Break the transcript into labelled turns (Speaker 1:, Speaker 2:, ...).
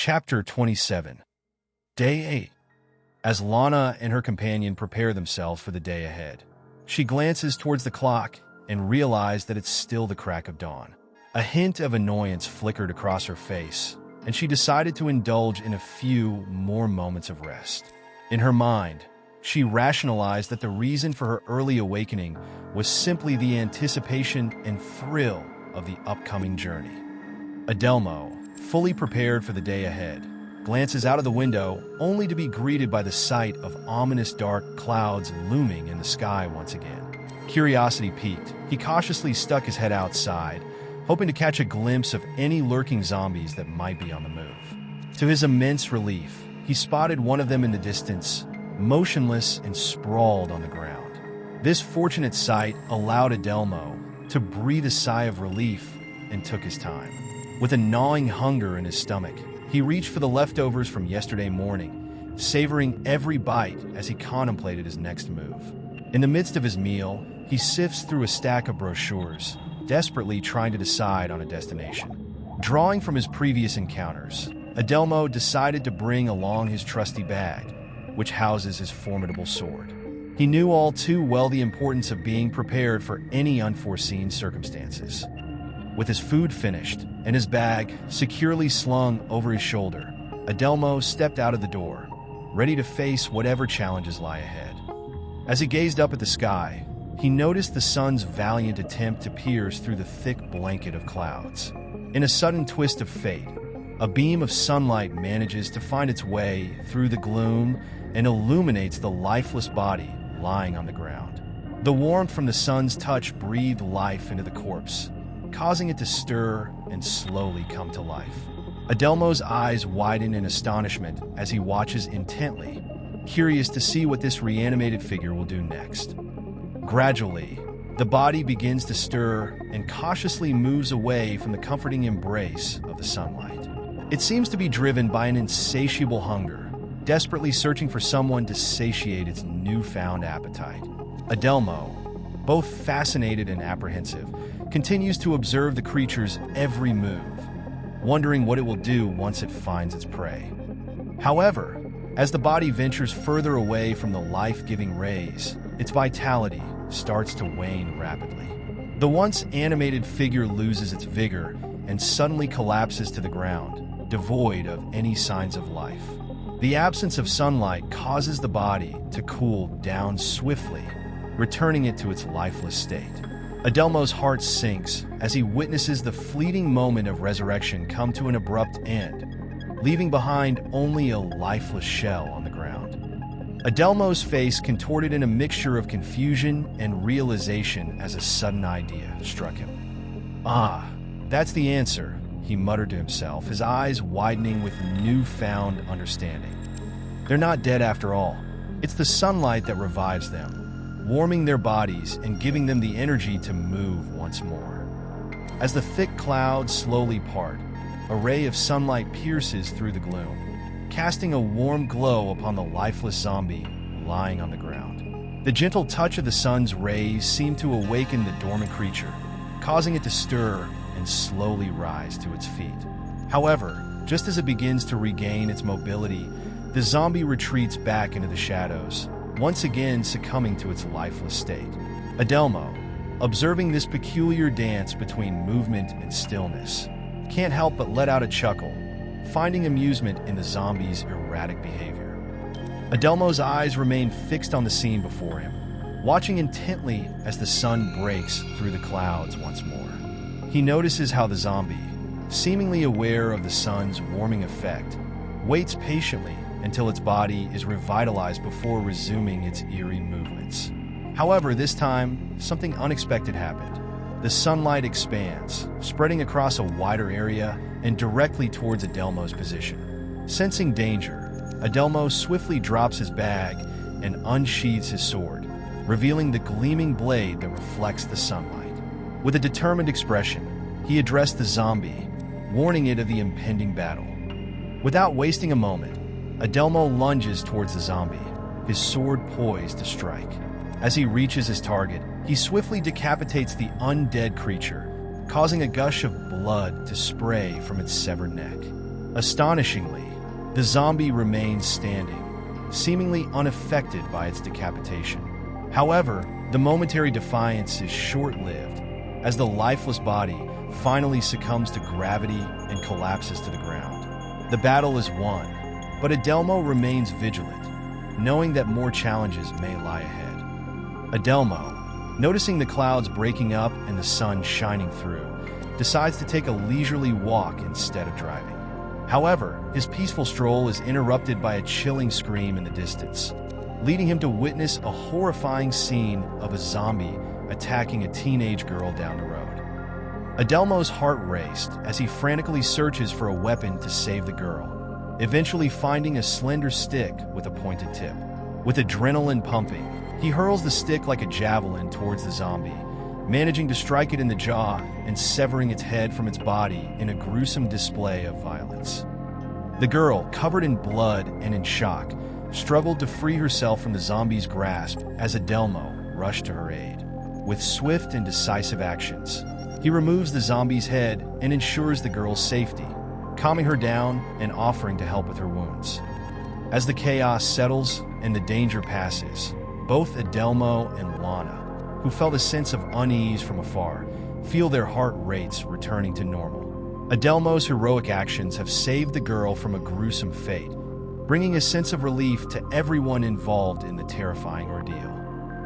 Speaker 1: Chapter 27. Day 8. As Lana and her companion prepare themselves for the day ahead, she glances towards the clock and realizes that it's still the crack of dawn. A hint of annoyance flickered across her face, and she decided to indulge in a few more moments of rest. In her mind, she rationalized that the reason for her early awakening was simply the anticipation and thrill of the upcoming journey. Adelmo, fully prepared for the day ahead, glances out of the window only to be greeted by the sight of ominous dark clouds looming in the sky once again. Curiosity piqued, he cautiously stuck his head outside, hoping to catch a glimpse of any lurking zombies that might be on the move. To his immense relief, he spotted one of them in the distance, motionless and sprawled on the ground. This fortunate sight allowed Adelmo to breathe a sigh of relief and took his time. With a gnawing hunger in his stomach, he reached for the leftovers from yesterday morning, savoring every bite as he contemplated his next move. In the midst of his meal, he sifts through a stack of brochures, desperately trying to decide on a destination. Drawing from his previous encounters, Adelmo decided to bring along his trusty bag, which houses his formidable sword. He knew all too well the importance of being prepared for any unforeseen circumstances. With his food finished and his bag securely slung over his shoulder, Adelmo stepped out of the door, ready to face whatever challenges lie ahead. As he gazed up at the sky, he noticed the sun's valiant attempt to pierce through the thick blanket of clouds. In a sudden twist of fate, a beam of sunlight manages to find its way through the gloom and illuminates the lifeless body lying on the ground. The warmth from the sun's touch breathed life into the corpse, causing it to stir and slowly come to life. Adelmo's eyes widen in astonishment as he watches intently, curious to see what this reanimated figure will do next. Gradually, the body begins to stir and cautiously moves away from the comforting embrace of the sunlight. It seems to be driven by an insatiable hunger, desperately searching for someone to satiate its newfound appetite. Adelmo, both fascinated and apprehensive, continues to observe the creature's every move, wondering what it will do once it finds its prey. However, as the body ventures further away from the life-giving rays, its vitality starts to wane rapidly. The once animated figure loses its vigor and suddenly collapses to the ground, devoid of any signs of life. The absence of sunlight causes the body to cool down swiftly, returning it to its lifeless state. Adelmo's heart sinks as he witnesses the fleeting moment of resurrection come to an abrupt end, leaving behind only a lifeless shell on the ground. Adelmo's face contorted in a mixture of confusion and realization as a sudden idea struck him. "Ah, that's the answer," he muttered to himself, his eyes widening with newfound understanding. "They're not dead after all. It's the sunlight that revives them, warming their bodies and giving them the energy to move once more." As the thick clouds slowly part, a ray of sunlight pierces through the gloom, casting a warm glow upon the lifeless zombie lying on the ground. The gentle touch of the sun's rays seemed to awaken the dormant creature, causing it to stir and slowly rise to its feet. However, just as it begins to regain its mobility, the zombie retreats back into the shadows, once again succumbing to its lifeless state. Adelmo, observing this peculiar dance between movement and stillness, can't help but let out a chuckle, finding amusement in the zombie's erratic behavior. Adelmo's eyes remain fixed on the scene before him, watching intently as the sun breaks through the clouds once more. He notices how the zombie, seemingly aware of the sun's warming effect, waits patiently until its body is revitalized before resuming its eerie movements. However, this time, something unexpected happened. The sunlight expands, spreading across a wider area and directly towards Adelmo's position. Sensing danger, Adelmo swiftly drops his bag and unsheathes his sword, revealing the gleaming blade that reflects the sunlight. With a determined expression, he addressed the zombie, warning it of the impending battle. Without wasting a moment, Adelmo lunges towards the zombie, his sword poised to strike. As he reaches his target, he swiftly decapitates the undead creature, causing a gush of blood to spray from its severed neck. Astonishingly, the zombie remains standing, seemingly unaffected by its decapitation. However, the momentary defiance is short-lived, as the lifeless body finally succumbs to gravity and collapses to the ground. The battle is won, but Adelmo remains vigilant, knowing that more challenges may lie ahead. Adelmo, noticing the clouds breaking up and the sun shining through, decides to take a leisurely walk instead of driving. However, his peaceful stroll is interrupted by a chilling scream in the distance, leading him to witness a horrifying scene of a zombie attacking a teenage girl down the road. Adelmo's heart raced as he frantically searches for a weapon to save the girl, eventually finding a slender stick with a pointed tip. With adrenaline pumping, he hurls the stick like a javelin towards the zombie, managing to strike it in the jaw and severing its head from its body in a gruesome display of violence. The girl, covered in blood and in shock, struggled to free herself from the zombie's grasp as Adelmo rushed to her aid. With swift and decisive actions, he removes the zombie's head and ensures the girl's safety, calming her down and offering to help with her wounds. As the chaos settles and the danger passes, both Adelmo and Lana, who felt a sense of unease from afar, feel their heart rates returning to normal. Adelmo's heroic actions have saved the girl from a gruesome fate, bringing a sense of relief to everyone involved in the terrifying ordeal.